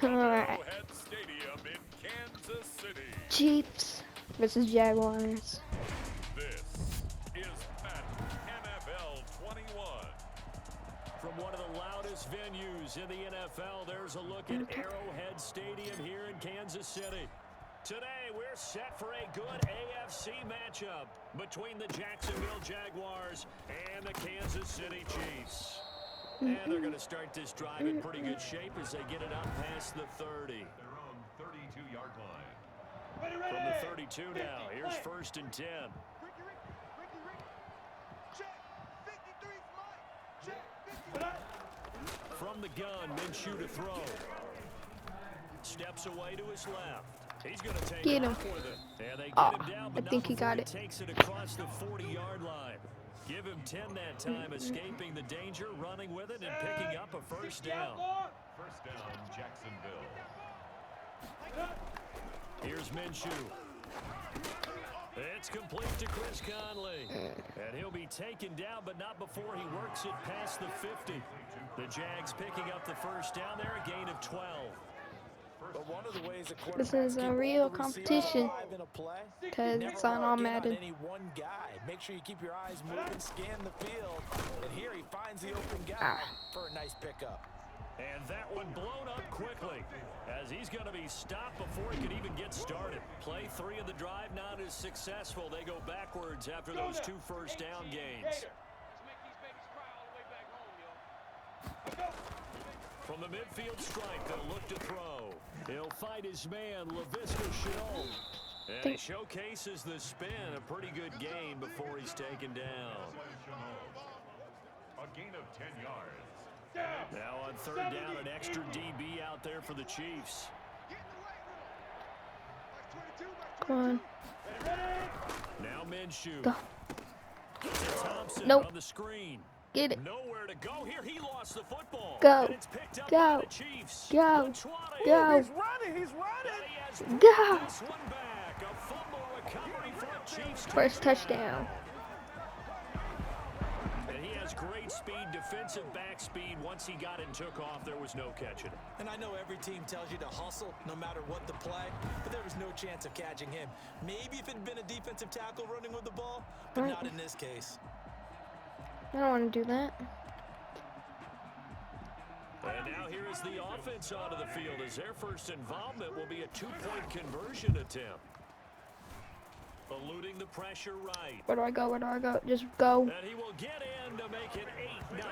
Alright. Stadium in Kansas City. Chiefs versus Jaguars. This is Madden NFL 21. From one of the loudest venues in the NFL, there's a look at Arrowhead Stadium here in Kansas City. Today, we're set for a good AFC matchup between the Jacksonville Jaguars and the Kansas City Chiefs. And they're going to start this drive in pretty good shape as they get it up past the 30. Their own 32-yard line. From the 32 now, here's 1st and 10. From the gun, Minshew to throw. Steps away to his left. He's going to take Get him. off with it. And they get him down, but I think he got it. Takes it across the 40-yard line. Give him 10 that time, escaping the danger, running with it, and picking up a first down. First down, Jacksonville. Here's Minshew. It's complete to Chris Conley. And he'll be taken down, but not before he works it past the 50. The Jags picking up the first down there, a gain of 12. But one of the ways This is a real competition because it's on all Madden. Any one guy. Make sure you keep your eyes moving, scan the field, and here he finds the open guy for a nice pickup. And that one blown up quickly as he's going to be stopped before he could even get started. Play 3 of the drive not as successful. They go backwards after those 2 first down gains. From the midfield stripe, they'll look to throw. He'll fight his man, LaVisca Chenault. And he showcases the spin, a pretty good gain before he's taken down. A gain of 10 yards. Now on 3rd down, an extra DB out there for the Chiefs. Come on. Now Minshew. Go. To Thompson Nope. on the screen. Get it. Nowhere to go here. He lost the football. Go. And it's picked up Go. by the Chiefs. Go. Batshuayi. Go. He's running. He's running. He has Go. brought this one back. A fumble recovery for a Chiefs First touchdown. And he has great speed, defensive back speed. Once he got it and took off, there was no catching it. And I know every team tells you to hustle no matter what the play, but there was no chance of catching him. Maybe if it had been a defensive tackle running with the ball, but not in this case. I don't want to do that. And now here is the offense onto the field as their first involvement will be a 2-point conversion attempt. Eluding the pressure right. Where do I go? Where do I go? Just go. And he will get in to make it 8-0.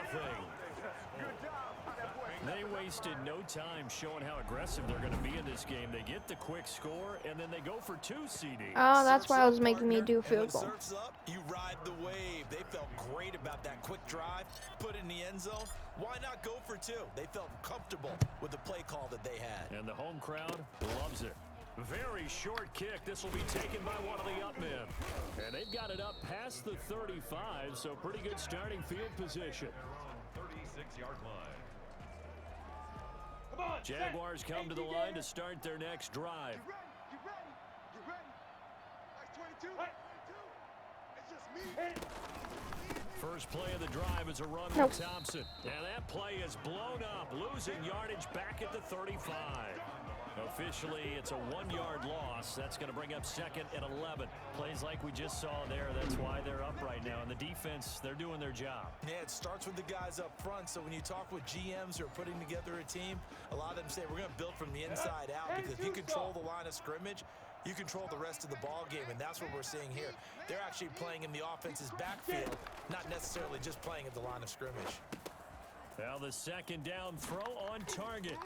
They wasted no time showing how aggressive they're going to be in this game. They get the quick score, and then they go for 2 CDs. Oh, that's why I was making me do a field goal. Surf's up, you ride the wave. They felt great about that quick drive, put it in the end zone. Why not go for 2? They felt comfortable with the play call that they had. And the home crowd loves it. Very short kick. This will be taken by one of the up men. And they've got it up past the 35, so pretty good starting field position. 36-yard line. Jaguars come to the line to start their next drive. First play of the drive is a run with Thompson. And that play is blown up, losing yardage back at the 35. Officially, it's a 1-yard loss. That's going to bring up 2nd and 11. Plays like we just saw there. That's why they're up right now. And the defense, they're doing their job. Yeah, it starts with the guys up front. So when you talk with GMs who are putting together a team, a lot of them say we're going to build from the inside out because if you control the line of scrimmage, you control the rest of the ball game, and that's what we're seeing here. They're actually playing in the offense's backfield, not necessarily just playing at the line of scrimmage. Now the 2nd down throw on target.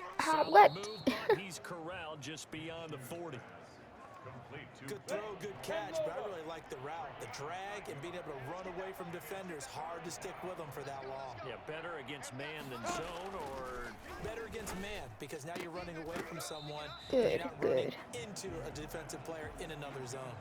What? Solid move, but he's corralled just beyond the 40. Good throw, good catch, but I really like the route. The drag and being able to run away from defenders, hard to stick with them for that long. Yeah, better against man than zone, or better against man, because now you're running away from someone. Good, you're not running into a defensive player in another zone.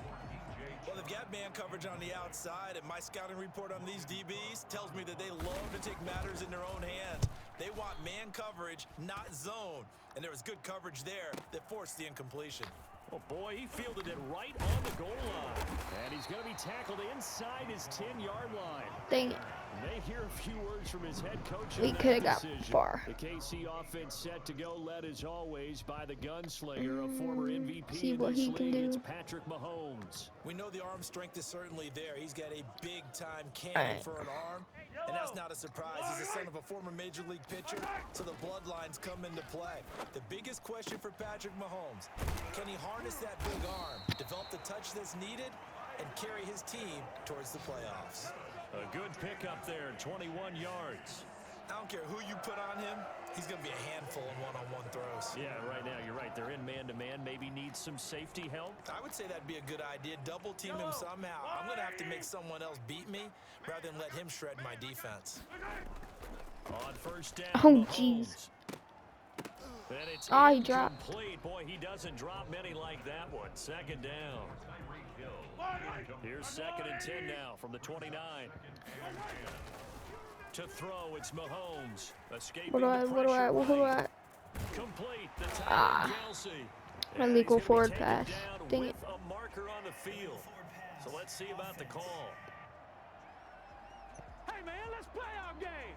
Well, they've got man coverage on the outside, and my scouting report on these DBs tells me that they love to take matters in their own hands. They want man coverage, not zone. And there was good coverage there that forced the incompletion. oh boy, he fielded it right on the goal line. And he's going to be tackled inside his 10-yard line. Dang it. May hear a few words from his head coach. We could have got far. The KC offense set to go, led as always by the gunslinger, a former MVP See in what this he can league. It's do. Patrick Mahomes. We know the arm strength is certainly there. He's got a big-time cannon for an arm, and that's not a surprise. He's the son of a former Major League pitcher, so the bloodlines come into play. The biggest question for Patrick Mahomes, can he harness that big arm, develop the touch that's needed, and carry his team towards the playoffs? A good pickup there, 21 yards. I don't care who you put on him, he's going to be a handful in one-on-one throws. Yeah, right now, you're right. They're in man-to-man. Maybe needs some safety help. I would say that'd be a good idea. Double team him somehow. I'm going to have to make someone else beat me rather than let him shred my defense. On first down, Oh, jeez. And it's he dropped. incomplete. Boy, he doesn't drop many like that one. Second down. Here's 2nd and 10 now from the 29. To throw, it's Mahomes. Escaping What do I? Complete. The tight Kelsey. Illegal forward pass. Dang it. A marker on the field. So let's see about the call. Hey man, let's play our game.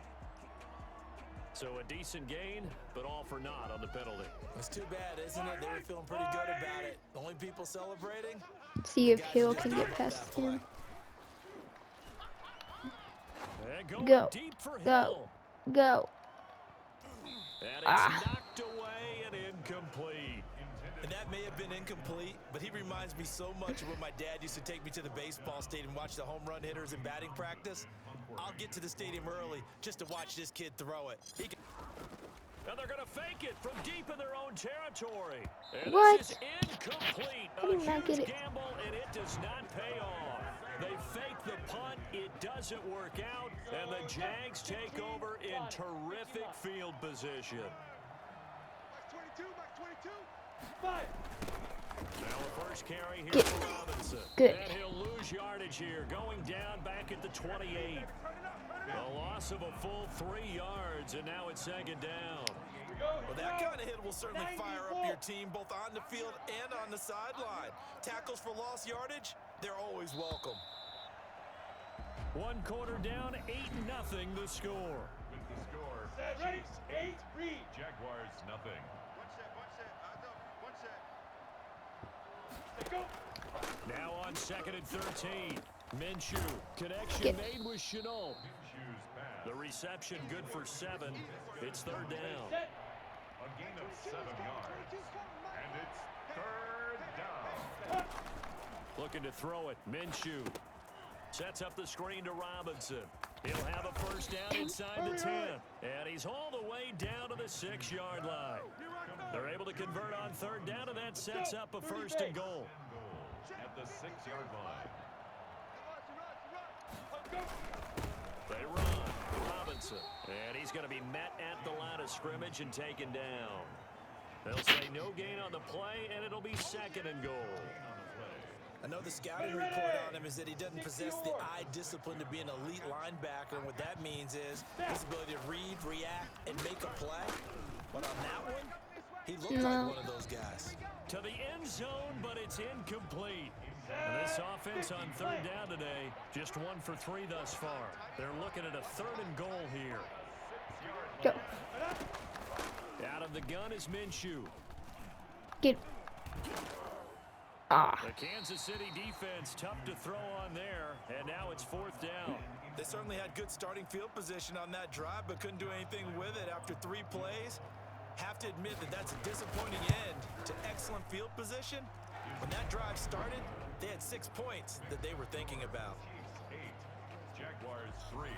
So a decent gain, but all for naught on the penalty. It's too bad, isn't it? They were feeling pretty good about it. The only people celebrating? See if Hill can get past him. And going Go. deep for Go. Hill. Go. And it's knocked away and incomplete. And that may have been incomplete, but he reminds me so much of when my dad used to take me to the baseball stadium and watch the home run hitters in batting practice. I'll get to the stadium early just to watch this kid throw it. And they're going to fake it from deep in their own territory. And What? this is incomplete. I did not get it. Gamble, and it does not pay off. They fake the punt. It doesn't work out. And the Jags take over in terrific field position. Five. Now a first carry here Get. for Robinson. Good. And he'll lose yardage here, going down back at the 28. A loss of a full 3 yards, and now it's 2nd down. Well, that kind of hit will certainly fire up your team both on the field and on the sideline. Tackles for lost yardage, they're always welcome. 1 quarter down, 8-0 the score. With the score, Ready? Chiefs 8, read. Jaguars nothing. Let's go. Now on 2nd and 13. Minshew. Connection Get. made with Chenault. Shoes pass. The reception good for 7. It's 3rd down. Set. A gain of 7 yards. And it's 3rd down. Looking to throw it. Minshew. Sets up the screen to Robinson. He'll have a first down inside the 10. And he's all the way down to the 6-yard line. They're able to convert on 3rd down, and that sets up a 1st and goal. At the 6-yard line. They run. Robinson. And he's going to be met at the line of scrimmage and taken down. They'll say no gain on the play, and it'll be 2nd and goal. I know the scouting report on him is that he doesn't possess the eye discipline to be an elite linebacker, and what that means is his ability to read, react, and make a play. But on that one, he looked like one of those guys. To the end zone, but it's incomplete. And this offense on 3rd down today, just 1 for 3 thus far. They're looking at a 3rd and goal here. Go. Out of the gun is Minshew. Get. The Kansas City defense tough to throw on there, and now it's 4th down. They certainly had good starting field position on that drive, but couldn't do anything with it after 3 plays. Have to admit that that's a disappointing end to excellent field position. When that drive started, they had 6 points that they were thinking about. 8. Jaguars 3.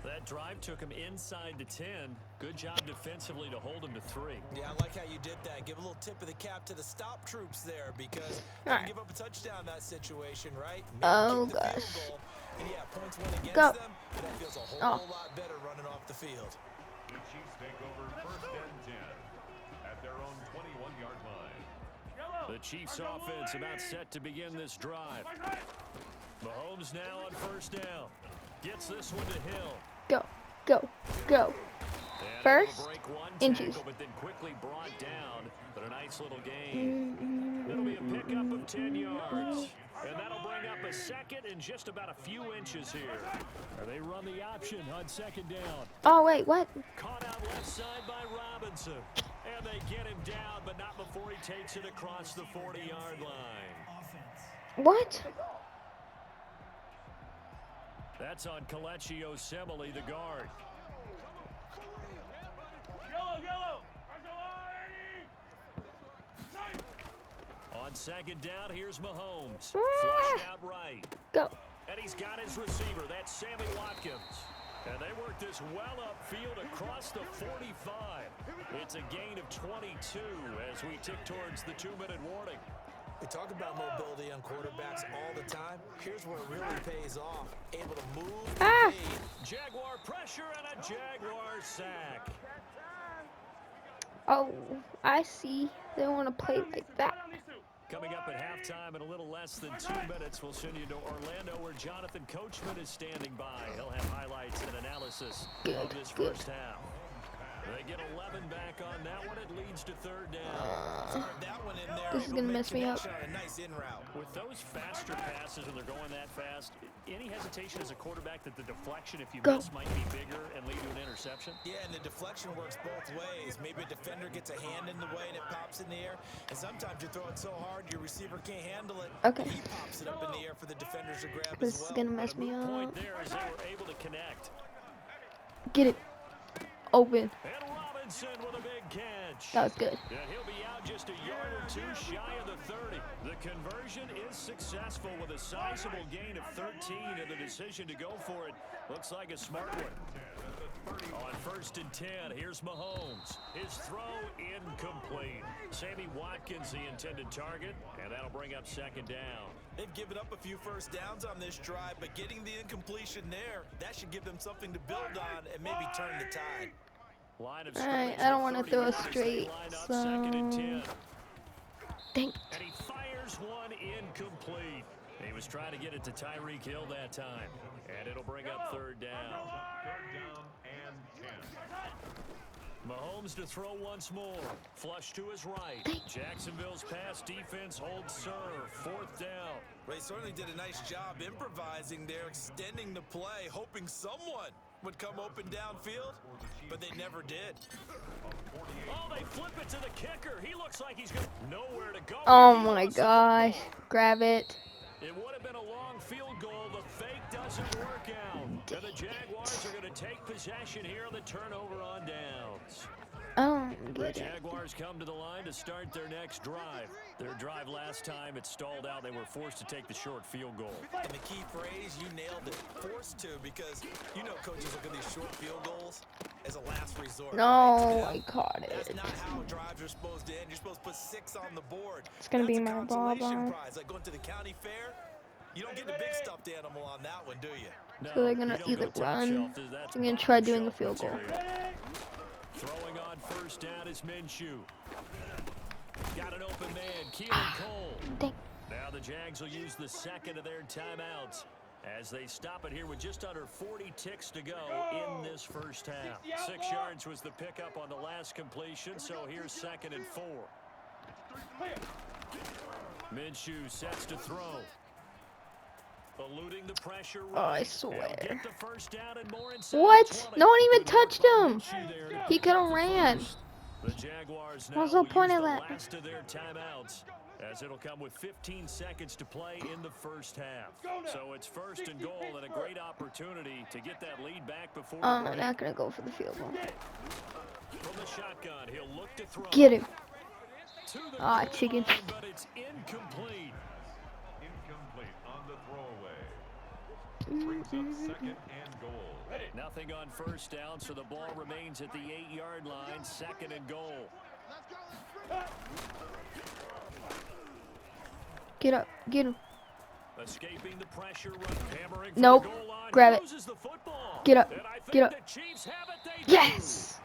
That drive took him inside the 10. Good job defensively to hold him to 3. Yeah, I like how you did that. Give a little tip of the cap to the stop troops there, because they Alright. give up a touchdown that situation, right? Oh, Maybe kick the gosh. field goal, and yeah, points went against Go. them, but that feels a whole lot better running off the field. The Chiefs take over 1st and 10 at their own 21-yard line. The Chiefs offense about set to begin this drive. Mahomes now on 1st down. Gets this one to Hill. Go. Go. Go. first Break one inches. tackle, but then quickly brought down. But a nice little gain. It'll be a pickup of 10 yards. And that'll bring up a second and just about a few inches here. They run the option on second down. Oh wait, what? Caught out left side by Robinson. And they get him down, but not before he takes it across the 40-yard line. What? That's on Kelechi Osemele, the guard. Yellow. On second down, here's Mahomes. Ah. Flushed out right. Go. And he's got his receiver. That's Sammy Watkins. And they work this well upfield across the 45. It's a gain of 22 as we tick towards the 2-minute warning. We talk about mobility on quarterbacks all the time. Here's where it really pays off. Able to move, evade. Jaguar pressure and a Jaguar sack. Oh, I see. They want to play like that. Coming up at halftime in a little less than 2 minutes, we'll send you to Orlando where Jonathan Coachman is standing by. He'll have highlights and analysis of this first half. They get 11 back on that one. It leads to third down. That one in there. This is gonna mess me up. A nice in route. With those faster passes and they're going that fast, any hesitation as a quarterback that the deflection, if you Go. miss, might be bigger and lead to an interception? Yeah, and the deflection works both ways. Maybe a defender gets a hand in the way and it pops in the air. And sometimes you throw it so hard your receiver can't handle it. Okay. He pops it up in the air for the defenders to grab This as is well. gonna mess me Point up. there as they were able to connect. Get it. Open. And Robinson with a big catch. That was good. And he'll be out just a yard or two shy of the 30. The conversion is successful with a sizable gain of 13, and the decision to go for it looks like a smart one. On 1st and 10, here's Mahomes. His throw incomplete. Sammy Watkins, the intended target, and that'll bring up second down. They've given up a few first downs on this drive, but getting the incompletion there, that should give them something to build on and maybe turn the tide. Line of Alright, scrimmage I don't at want to 30 throw yards. They straight, line up second and 10. Dang. And he fires one incomplete. He was trying to get it to Tyreek Hill that time. And it'll bring up third down. Third down and 10. Mahomes to throw once more. Flush to his right. Jacksonville's pass defense holds serve. 4th down. They certainly did a nice job improvising there, extending the play, hoping someone would come open downfield, but they never did. Oh, they flip it to the kicker. He looks like he's got nowhere to go. Oh He my lost the gosh. football. Grab it. It would have been a long field goal. The fake doesn't work out. And the Jaguars are going to take possession here on the turnover on downs. I don't The get it. Jaguars come to the line to start their next drive. Their drive last time, it stalled out. They were forced to take the short field goal. And the key phrase, you nailed it, forced to, because you know coaches look at these short field goals as a last resort. No, right? I caught That's it. not how drives are supposed to end. You're supposed to put 6 on the board. It's gonna be That's a my ball consolation ball. prize, like going to the county fair. You don't get the big stuffed animal on that one, do you? So they're gonna either run. I'm gonna try doing the field goal. Throwing on 1st down is Minshew. Got an open man, Keelan Cole. Dang. Now the Jags will use the second of their timeouts as they stop it here with just under 40 ticks to go in this first half. 6 yards was the pickup on the last completion, so here's 2nd and 4. Minshew sets to throw. Eluding the pressure. Oh, I They'll swear. get the first down and more inside What? 20. No one even Good work touched by him. Minshew there to He pick could up have the ran. first. The Jaguars now What's the will point use of the that? last of their timeouts as it'll come with 15 seconds to play in the first half. So it's 1st and goal and a great opportunity to get that lead back before the I'm break. not gonna go for the field goal. From the shotgun, he'll look to throw. Get him. To the Ah, goal chicken. line, but it's incomplete. Incomplete on the throwaway. Brings up 2nd and goal. Nothing on 1st down, so the ball remains at the 8-yard line. 2nd and goal. Get up. Get him. Escaping the pressure, run, hammering for Nope. the goal line. Grab it. Loses the football. Get up. And I think Get up. the Chiefs have it. They do. Yes.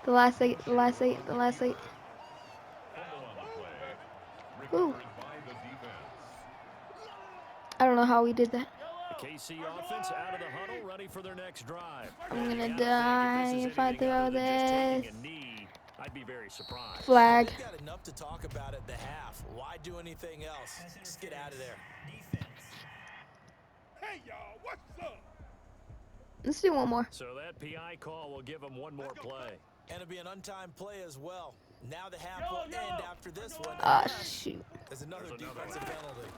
The last 8. The last 8. The last 8. Fumble on the play. Ooh. Recovered by the defense. I don't know how we did that. KC offense out of the huddle, ready for their next drive. I'm gonna die if I throw this. I'd be very surprised. Flag. They've got enough to talk about at the half. Why do anything else? Just get out of there. Hey, y'all, what's up? Let's do one more. So that PI call will give them one more play. And it'll be an untimed play as well. Now the half will end after this one. Ah, shoot. There's another defensive penalty.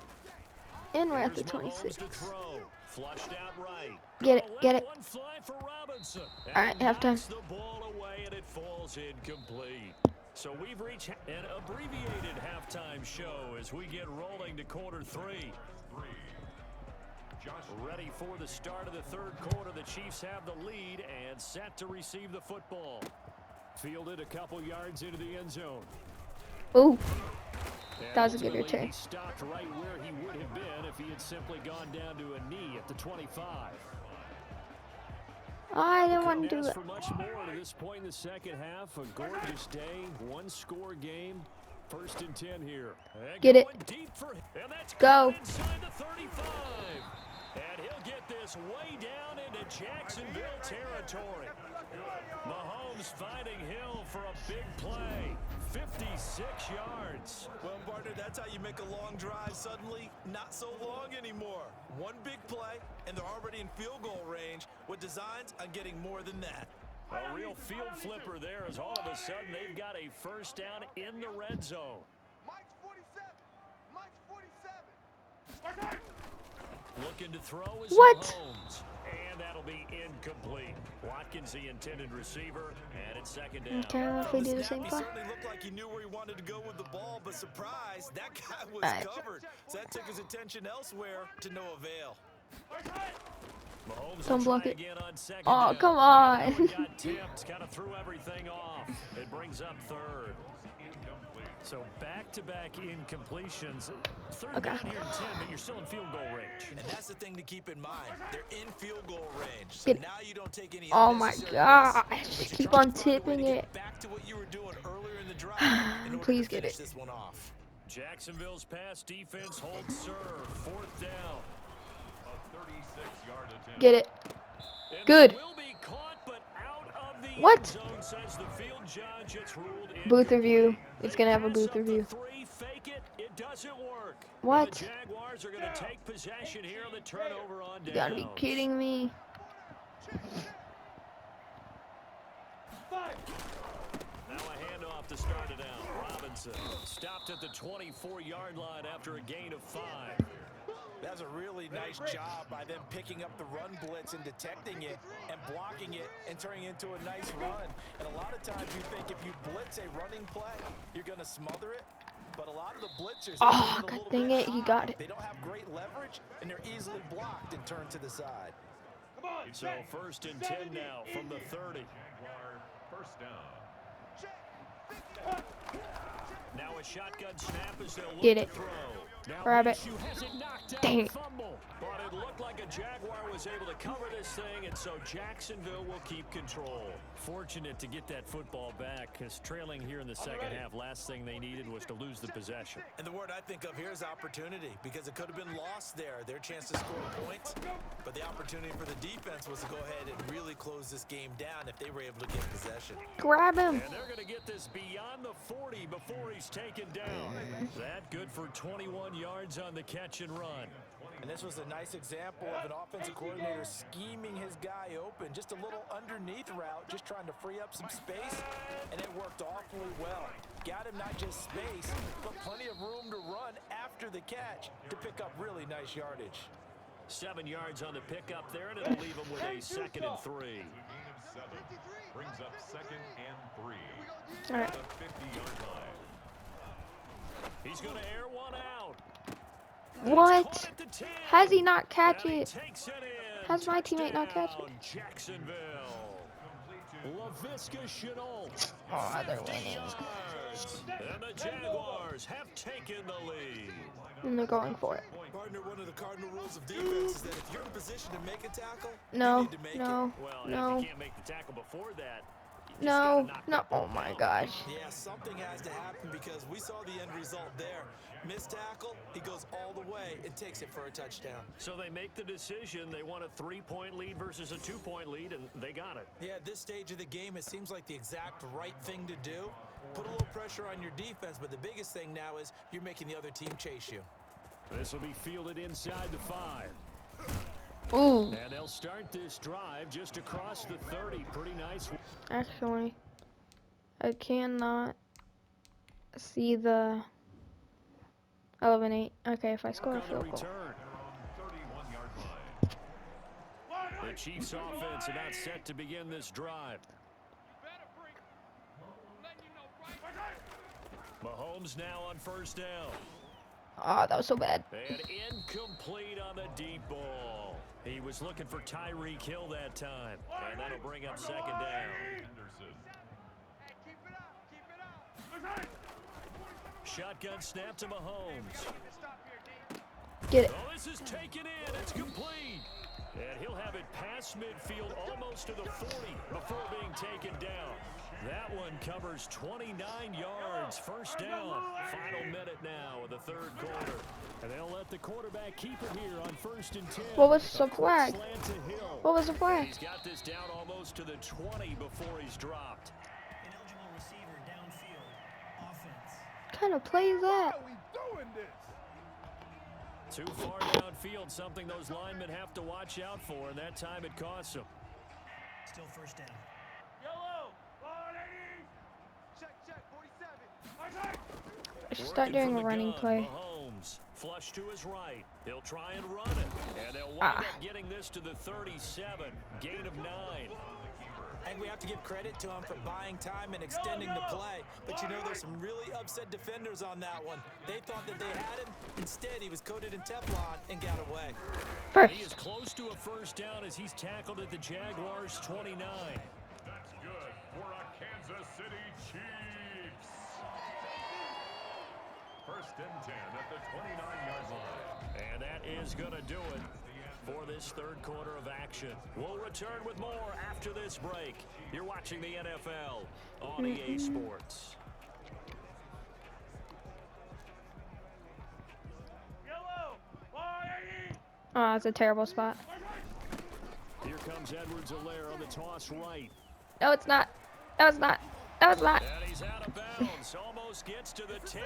And we're at the Here's Mahomes 26. to throw. Flushed out right. Get it, get it. One fly for Robinson. All right, halftime. Knocks the ball away and it falls incomplete. So we've reached an abbreviated halftime show as we get rolling to quarter three. Ready for the start of the third quarter. The Chiefs have the lead and set to receive the football. Fielded a couple yards into the end zone. Ooh, And that was a good ultimately, return. He stopped right where he would have been if he had simply gone down to a knee at the 25. I didn't want to Couldn't do ask it. for much more to this point in the second half. A gorgeous day, one-score game. 1st and 10 here. And Get it. going deep for him. And that's Go. inside the 35. And he'll get this way down into Jacksonville territory. Mahomes finding Hill for a big play. 56 yards. Well, partner, that's how you make a long drive suddenly not so long anymore. One big play, and they're already in field goal range with designs on getting more than that. A real field flipper there as all of a sudden they've got a first down in the red zone. Mike's 47. Looking to throw is What? Mahomes. And that'll be incomplete. Watkins the intended receiver, and it's second down. Okay, if we do the same He play. certainly looked like he knew where he wanted to go with the ball, but surprise, that guy was All right. covered. So that took his attention elsewhere to no avail. Mahomes Don't will block try it. again on second Oh, down. come on. That one got tipped, kind of threw everything off. It brings up third. So back-to-back incompletions. Third Okay. down here and 10, but you're still in field goal range. And that's the thing to keep in mind. They're in field goal range. So Get it. now you don't take any Oh my unnecessary gosh. risks, but you Keep try on to find a way to tipping get it. back to what you were doing earlier in the drive in order Please to get finish it. this one off. Jacksonville's pass defense holds serve. 4th down. A 36-yard attempt. Get it. And Good. it will be caught, but out of the What? end zone, says the field judge. It's ruled Booth incomplete. review. It's gonna have a Pass booth up the review. 3, fake it. It doesn't work. What? The Jaguars are going to take possession here on the turnover on You gotta be downs. kidding me. Now a handoff to start it out. Robinson stopped at the 24-yard line after a gain of 5. That's a really nice job by them picking up the run blitz and detecting it and blocking it and turning it into a nice run. And a lot of times you think if you blitz a running play, you're going to smother it. But a lot of the blitzers, Oh, they get a God little dang bit it, he high. got it. They don't have great leverage, and they're easily blocked and turned to the side. Come on, So 1st and 10 now from the 30. Jaguar first down. Now a shotgun snap as they'll look Get to it. throw. Now Grab it. Minshew has it knocked down. Dang it. Fumble. But it looked like a Jaguar was able to cover this thing, and so Jacksonville will keep control. Fortunate to get that football back, because trailing here in the second half, last thing they needed was to lose the possession. And the word I think of here is opportunity, because it could have been lost there, their chance to score points. But the opportunity for the defense was to go ahead and really close this game down if they were able to get possession. Grab him. And they're going to get this beyond the 40 before he's taken down. That good for 21 yards on the catch and run. And this was a nice example of an offensive coordinator scheming his guy open. Just a little underneath route, just trying to free up some space, and it worked awfully well. Got him not just space, but plenty of room to run after the catch to pick up really nice yardage. 7 yards on the pickup there, and it'll leave him with a 2nd and 3. A gain of 7 brings up 2nd and 3. All right. At the 50-yard line. He's going to air one out. What? At the 10. Has he not catch And he it? takes it in. Has my teammate not catch it? Touchdown, Jacksonville. LaVisca Chenault. Oh, they're 50 winning. yards. And the Jaguars have taken the lead. And they're going for it. Partner, one of the cardinal rules of defense is that if you're in position to make a tackle, you No, need to make it. no, Well, and if no. you can't make the tackle before that, No, no, oh my gosh. Yeah, something has to happen because we saw the end result there. Missed tackle, he goes all the way and takes it for a touchdown. So they make the decision. They want a 3-point lead versus a 2-point lead, and they got it. Yeah, at this stage of the game, it seems like the exact right thing to do. Put a little pressure on your defense, but the biggest thing now is you're making the other team chase you. This will be fielded inside the 5. Ooh. And they'll start this drive just across the 30. Pretty nice. Actually, I cannot see the 11-8. Okay, if I score a field goal. The Chiefs offense are not set to begin this drive. Mahomes now on first down. Oh, that was so bad. And incomplete on the deep ball. He was looking for Tyreek Hill that time. And that'll bring up second down. Shotgun snap to Mahomes. Get it. Oh, this is taken in. It's complete. And he'll have it past midfield almost to the 40 before being taken down. That one covers 29 yards. First down. Final minute now of the third quarter. And they'll let the quarterback keep it here on 1st and 10. What was the flag? Slant to Hill. What was the flag? He's got this down almost to the 20 before he's dropped. Ineligible receiver downfield. Offense. What kind of play is that? How we doing this? Too far downfield, something those linemen have to watch out for, and that time it costs them. Still first down. Yellow. 180. Check. 47. I should start doing a running play. Mahomes, flush to his right. He'll try and run it. And they'll wind up getting this to the 37. Gain of 9. I think we have to give credit to him for buying time and extending the play. But you know, there's some really upset defenders on that one. They thought that they had him. Instead, he was coated in Teflon and got away. He is close to a first down as he's tackled at the Jaguars 29. That's good for a Kansas City Chiefs. 1st and 10 at the 29-yard line. And that is going to do it for this third quarter of action. We'll return with more after this break. You're watching the NFL on EA Sports. Yellow. 180. Oh, that's a terrible spot. Here comes Edwards-Helaire on the toss right. No, it's not. No, it's not. No, it's not. And he's out of bounds. Almost gets to the 10.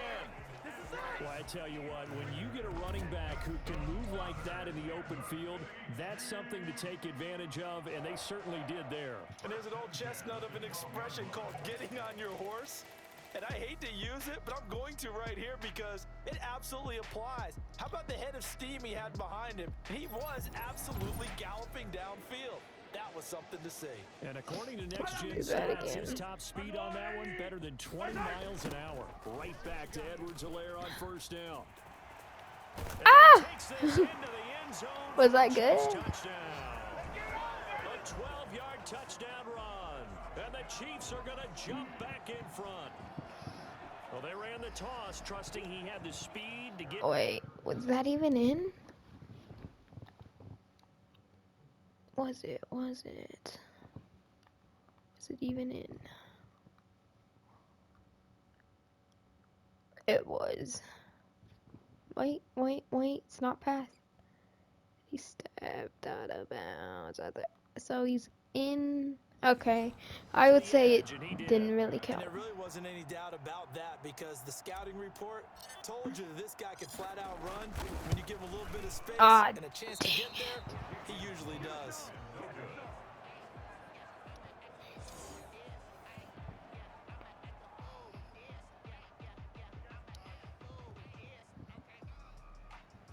Well, I tell you what, when you get a running back who can move like that in the open field, that's something to take advantage of, and they certainly did there. And there's an old chestnut of an expression called getting on your horse. And I hate to use it, but I'm going to right here because it absolutely applies. How about the head of steam he had behind him? He was absolutely galloping downfield. That was something to see. And according to Next Gen Do that Stats, again. his top speed on that one better than 20 miles an hour. Right back to Edwards-Helaire on first down. Ah! Takes this into the end zone. Was that good? Touchdown. A 12-yard touchdown run. And the Chiefs are going to jump back in front. Well, they ran the toss, trusting he had the speed to get... Wait, was that even in? Was it? Was it even in? It was. Wait, it's not past. He stepped out of bounds. So he's in. Okay, I would say it didn't really count. And there really wasn't any doubt about that because the scouting report told you that this guy could flat out run. When you give him a little bit of space and a chance to get there, he usually does.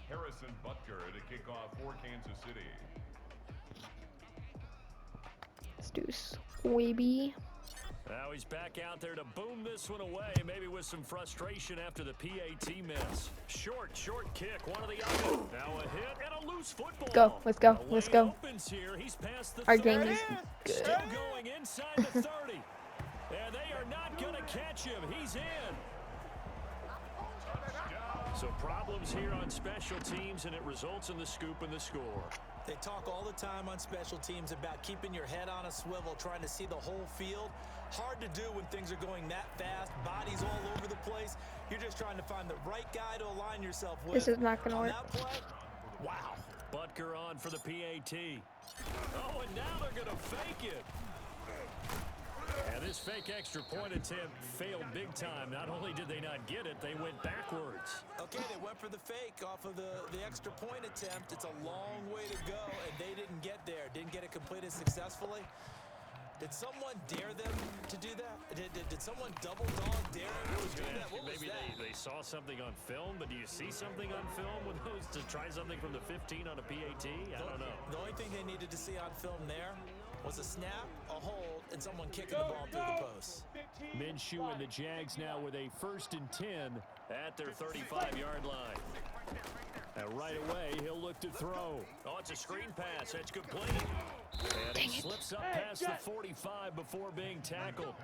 Harrison Butker to kick off for Kansas City. Let's do Swaby. Now he's back out there to boom this one away, maybe with some frustration after the PAT miss. Short kick, one of the other. Now a hit and a loose football. Go, let's go, The let's lane go. opens here. He's past the Our 30. game is good. Still going inside the 30. And they are not going to catch him. He's in. So problems here on special teams, and it results in the scoop and the score. They talk all the time on special teams about keeping your head on a swivel, trying to see the whole field. Hard to do when things are going that fast, bodies all over the place. You're just trying to find the right guy to align yourself with. This is not gonna On work. that play, wow. Butker on for the PAT. Oh, and now they're going to fake it. And this fake extra point attempt failed big time. Not only did they not get it, they went backwards. Okay, they went for the fake off of the extra point attempt. It's a long way to go, and they didn't get there. Didn't get it completed successfully. Did someone dare them to do that? Did someone double dog dare them to do that? What was Maybe that? they saw something on film, but do you see something on film with those to try something from the 15 on a PAT? I don't know. The only thing they needed to see on film there was a snap, a hold, and someone kicking the ball through the post. Minshew and the Jags now with a 1st and 10 at their 35-yard line. And right away, he'll look to throw. Oh, it's a screen pass. That's complete. And he slips up past the 45 before being tackled.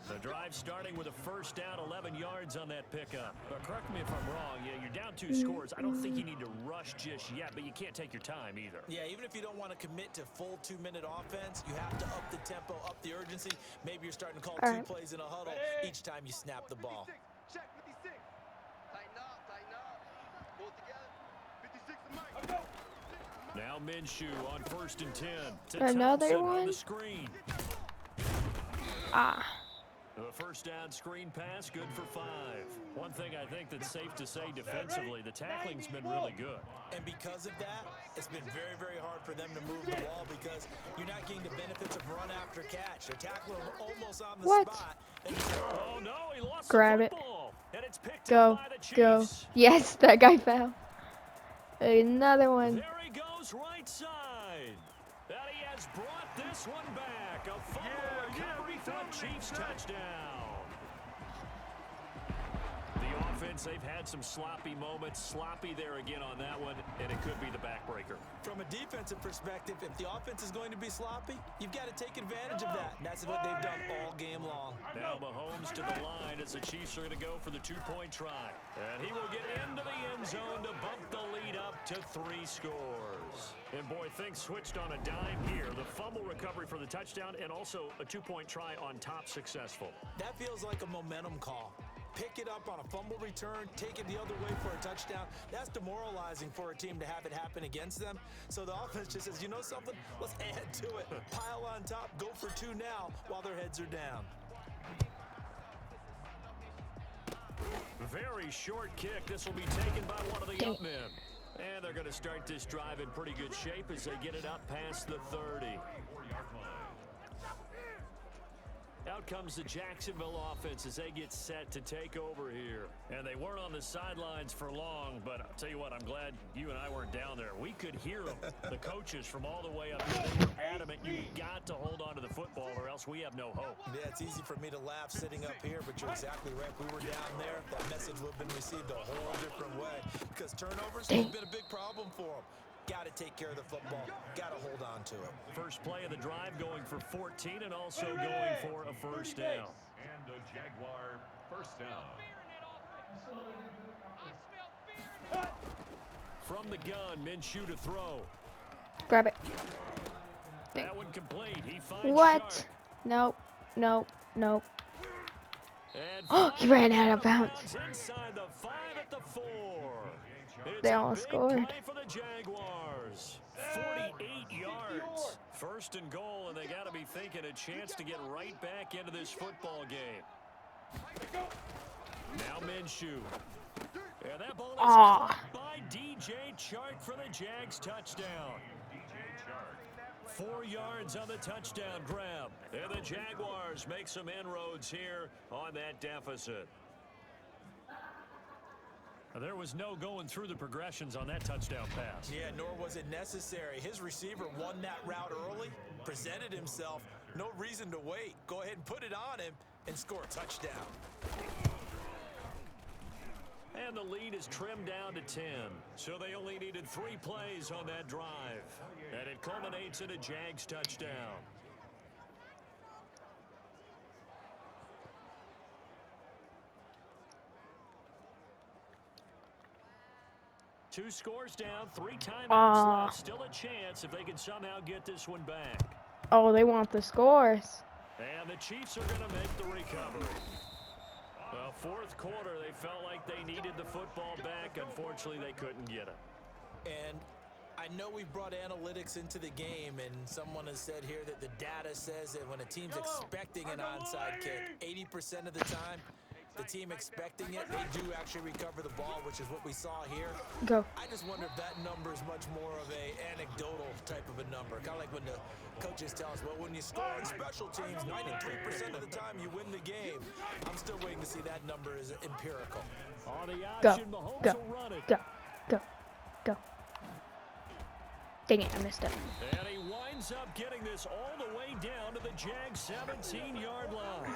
The drive starting with a 1st down, 11 yards on that pickup. But correct me if I'm wrong. Yeah, you're down 2 scores. I don't think you need to rush just yet, but you can't take your time either. Yeah, even if you don't want to commit to full 2-minute offense, you have to up the tempo, up the urgency. Maybe you're starting to call All 2 right. plays in a huddle each time you snap the ball. Check 56. Tighten up, tighten up. Pull it together. 56 to Mike. Now Minshew on 1st and 10. To Another Thompson on one? the screen. Ah. The 1st down screen pass, good for 5. One thing I think that's safe to say defensively, the tackling's been really good. And because of that, it's been very, very hard for them to move the ball because you're not getting the benefits of run after catch. They're tackling almost on the What? spot. And Oh no, he lost Grab the it. football. And it's picked Go. up by the Chiefs. Go. Yes, that guy fell. Another one. There he goes right side. And he has brought this one back. A fumble recovery for a Chiefs touchdown. The offense, they've had some sloppy moments. Sloppy there again on that one, and it could be the backbreaker. from a defensive perspective, if the offense is going to be sloppy, you've got to take advantage of that. And that's what they've done all game long. Now Mahomes to the line as the Chiefs are going to go for the 2-point try. And he will get into the end zone to bump the lead up to 3 scores. And boy, things switched on a dime here. The fumble recovery for the touchdown and also a 2-point try on top successful. That feels like a momentum call. Pick it up on a fumble return, take it the other way for a touchdown. That's demoralizing for a team to have it happen against them. So the offense just says, you know something? Let's add to it. Pile on top, go for 2 now while their heads are down. Very short kick. This will be taken by one of the up men. And they're going to start this drive in pretty good shape as they get it up past the 30. Out comes the Jacksonville offense as they get set to take over here. And they weren't on the sidelines for long, but I'll tell you what, I'm glad you and I weren't down there. We could hear them, the coaches from all the way up there. They were adamant, you got to hold on to the football or else we have no hope. Yeah, it's easy for me to laugh sitting up here, but you're exactly right. We were down there. That message would have been received a whole different way because turnovers have been a big problem for them. Got to take care of the football. Got to hold on to it. First play of the drive going for 14 and also going for a first down. And a Jaguar first down. From the gun, Minshew to throw. Grab it. That one complete. He finds What? Sharp. Nope. Nope. Nope. And Oh, he ran out of bounds. Inside the 5 at the 4. It's They a almost big scored. play for the Jaguars. 48 yards. First and goal, and they got to be thinking a chance to get right back into this football game. Now Minshew. And that ball is caught by DJ Chark for the Jags touchdown. 4 yards on the touchdown grab. And the Jaguars make some inroads here on that deficit. There was no going through the progressions on that touchdown pass. Yeah, nor was it necessary. His receiver won that route early, presented himself. No reason to wait. Go ahead and put it on him and score a touchdown. And the lead is trimmed down to 10. So they only needed 3 plays on that drive. And it culminates in a Jags touchdown. Two scores down, 3 timeouts left. Still a chance if they can somehow get this one back. Oh, they want the scores. And the Chiefs are going to make the recovery. Well, fourth quarter, they felt like they needed the football back. Unfortunately, they couldn't get it. And I know we brought analytics into the game, and someone has said here that the data says that when a team's expecting an onside kick, 80% of the time, the team expecting it, they do actually recover the ball, which is what we saw here. Go. I just wonder if that number is much more of a anecdotal type of a number. Kind of like when the coaches tell us, well, when you score on special teams, 93% of the time you win the game. I'm still waiting to see that number is empirical. On the Go. option, Mahomes Go. will run it. Go. Go. Go. Dang it, I missed it. And he winds up getting this all the way down to the Jags 17-yard line.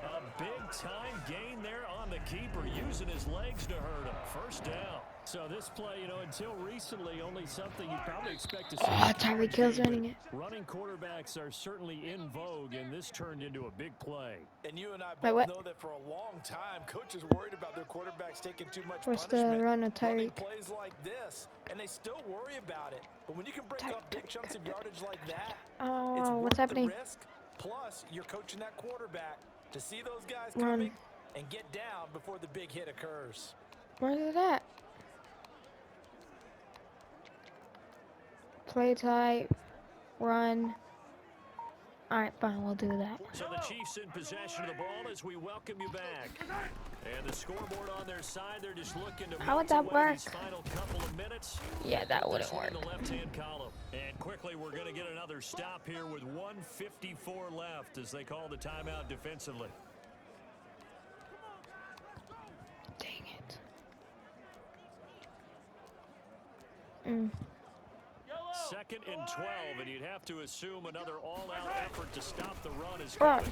A big-time gain there on the keeper, using his legs to hurt him. First down. So this play, until recently, only something you'd probably expect to see. Oh, Tyreek Hill's running it. Running quarterbacks are certainly in vogue, and this turned into a big play. And you and I Wait, both what? know that for a long time, coaches worried about their quarterbacks taking too much Where's the punishment. run of Running Tyreek? plays like this, and they still worry about it. But when you can break up big chunks of yardage like that, it's Oh, worth what's happening? the risk. Plus, you're coaching that quarterback to see those guys Run. coming and get down before the big hit occurs. Where's it at? Play type. Run. Alright, fine, we'll do that. So the Chiefs in possession of the ball as we welcome you back. And the scoreboard on their side, they're just looking to How would melt that away work? these final couple of minutes. Yeah, that Put wouldn't this one work. in the left-hand column. And quickly, we're going to get another stop here with 1:54 left as they call the timeout defensively. Dang it. Second and 12, and you'd have to assume another all-out effort to stop the run is Run. coming.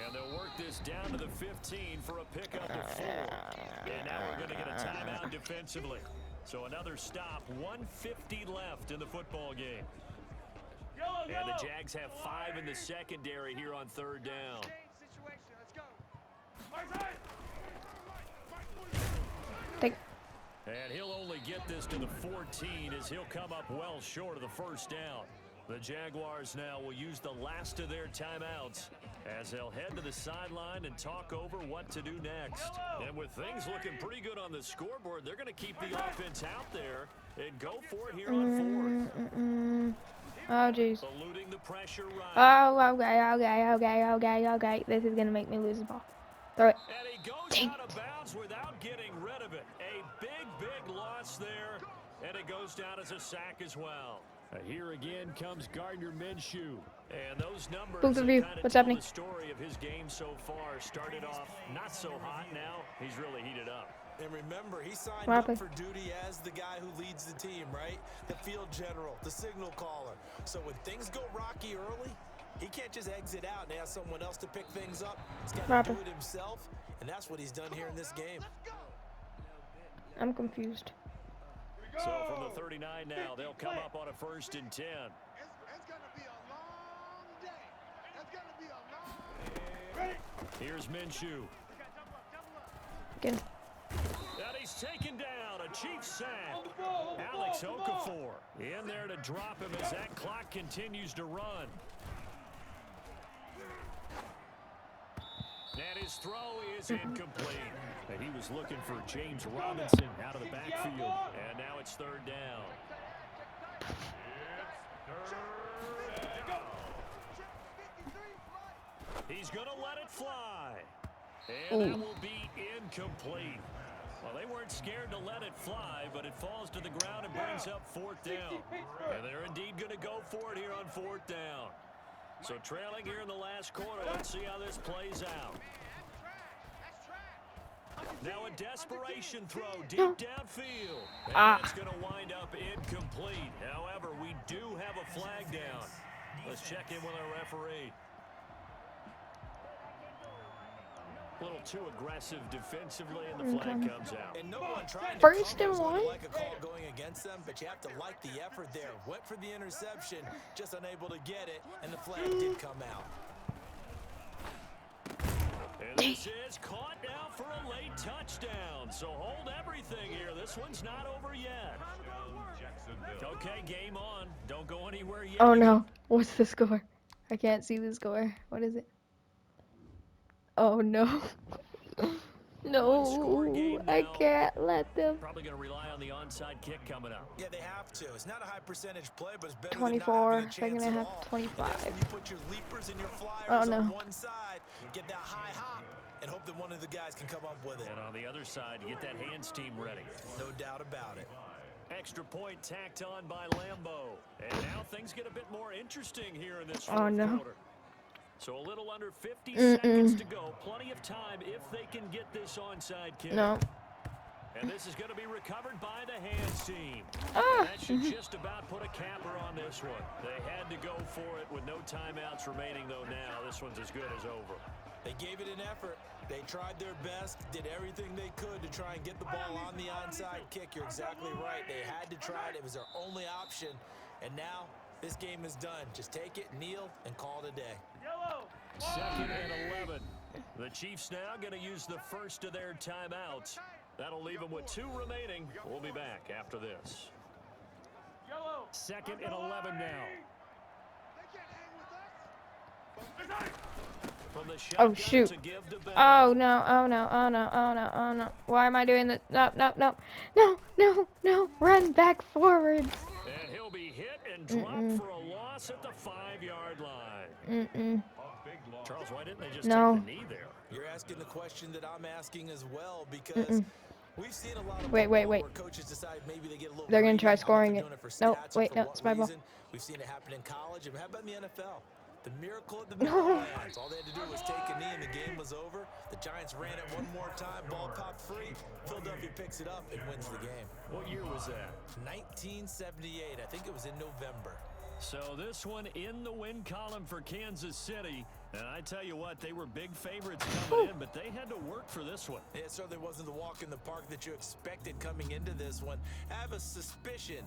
And they'll work this down to the 15 for a pickup of 4. And now we're going to get a timeout defensively. So another stop, 1:50 left in the football game. And the Jags have 5 in the secondary here on third down. Take. And he'll only get this to the 14 as he'll come up well short of the first down. The Jaguars now will use the last of their timeouts as they'll head to the sideline and talk over what to do next. And with things looking pretty good on the scoreboard, they're going to keep the offense out there and go for it here on fourth. Oh, jeez. Eluding the pressure right. Oh, okay. This is gonna make me lose the ball. Throw it. And he goes Dang out of bounds without getting rid of it. A big loss there, and it goes down as a sack as well. Here again comes Gardner Minshew. And those numbers Both of you, kind of what's tell happening? the story of his game so far. Started off not so hot, now he's really heated up. And remember, he signed What up happened? for duty as the guy who leads the team, right? The field general, the signal caller. So when things go rocky early, he can't just exit out and ask someone else to pick things up. He's got What to do happened? it himself, and that's what he's done here in this game. I'm confused. So from the 39 now, they'll come up on a 1st and 10. It's going to be a long day. It's going to be a long day. Here's Minshew. Again. And he's taken down. A Chiefs sack. Alex Okafor in there to drop him as that clock continues to run. And his throw is incomplete. And he was looking for James Robinson out of the backfield. And now it's third down. He's going to let it fly. And that will be incomplete. Well, they weren't scared to let it fly, but it falls to the ground and brings up 4th down. And they're indeed going to go for it here on 4th down. So trailing here in the last quarter, let's see how this plays out. Now a desperation throw deep downfield. And it's going to wind up incomplete. However, we do have a flag down. Let's check in with our referee. A little too aggressive defensively, and the flag comes out. And no one trying to First cover and is gonna one? like a call going against them, but you have to like the effort there. Went for the interception, just unable to get it, and the flag did come out. And this is caught now for a late touchdown. So hold everything here. This one's not over yet. Okay, game on. Don't go anywhere yet. Oh no. What's the score? I can't see the score. What is it? Oh no. One-score No, game I now. can't let them. Probably going to rely on the onside kick coming up. Yeah, they have to. It's not a high percentage play, but it's better than not 24, having a chance second at half, all. 25. And that's when you put your leapers and your Oh flyers no. on one side, get that high hop, and hope that one of the guys can come up with it. And on the other side, get that hands team ready. No doubt about it. Extra point tacked on by Lambeau. And now things get a bit more interesting here in this Oh, fourth no. quarter. So a little under 50 seconds to go. Plenty of time if they can get this onside kick. No. And this is going to be recovered by the hands team. Ah. And that should just about put a capper on this one. They had to go for it with no timeouts remaining, though. Now this one's as good as over. They gave it an effort. They tried their best, did everything they could to try and get the ball on the onside kick. You're exactly right. They had to try it. It was their only option. And now this game is done. Just take it, kneel, and call it a day. Second and 11. The Chiefs now going to use the first of their timeouts. That'll leave them with 2 remaining. We'll be back after this. Second and 11 now. From the Oh shotgun shoot. to give to Bell. Oh no. Oh no. Oh no. Oh no. Oh no. Why am I doing this? No. No. No. No. No. No. Run back forwards. And he'll be hit and dropped for a loss at the 5-yard line. Charles, why didn't they just No. take the knee there? You're asking the question that I'm asking as well, because we've seen a lot of Wait, football wait. where coaches decide maybe they get a little They're gonna greedy. try I don't know if scoring they're it. doing for No, stats or wait, for no, what it's my ball. reason. We've seen it happen in college, and how about in the NFL? The miracle at the Meadowlands. All they had to do was take a knee, and the game was over. The Giants ran it one more time. Ball popped free. Philadelphia picks it up and wins the game. What year was that? 1978. I think it was in November. So this one in the win column for Kansas City. And I tell you what, they were big favorites coming in, but they had to work for this one. It certainly wasn't the walk in the park that you expected coming into this one. I have a suspicion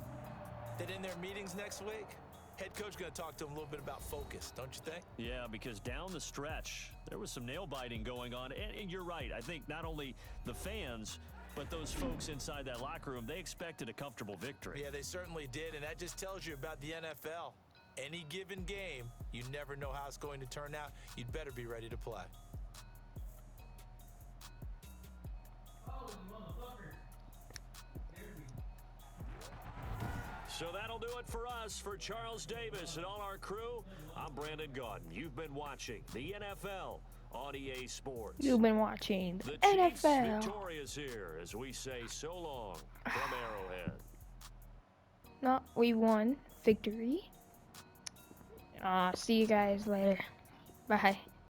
that in their meetings next week, head coach going to talk to them a little bit about focus, don't you think? Yeah, because down the stretch, there was some nail-biting going on. And you're right. I think not only the fans, but those folks inside that locker room, they expected a comfortable victory. Yeah, they certainly did, and that just tells you about the NFL. Any given game, you never know how it's going to turn out. You'd better be ready to play. So that'll do it for us. For Charles Davis and all our crew, I'm Brandon Gaudin. You've been watching the NFL on EA Sports. You've been watching the Chiefs NFL. victorious here as we say so long from Arrowhead. No, we won. Victory. See you guys later. Bye.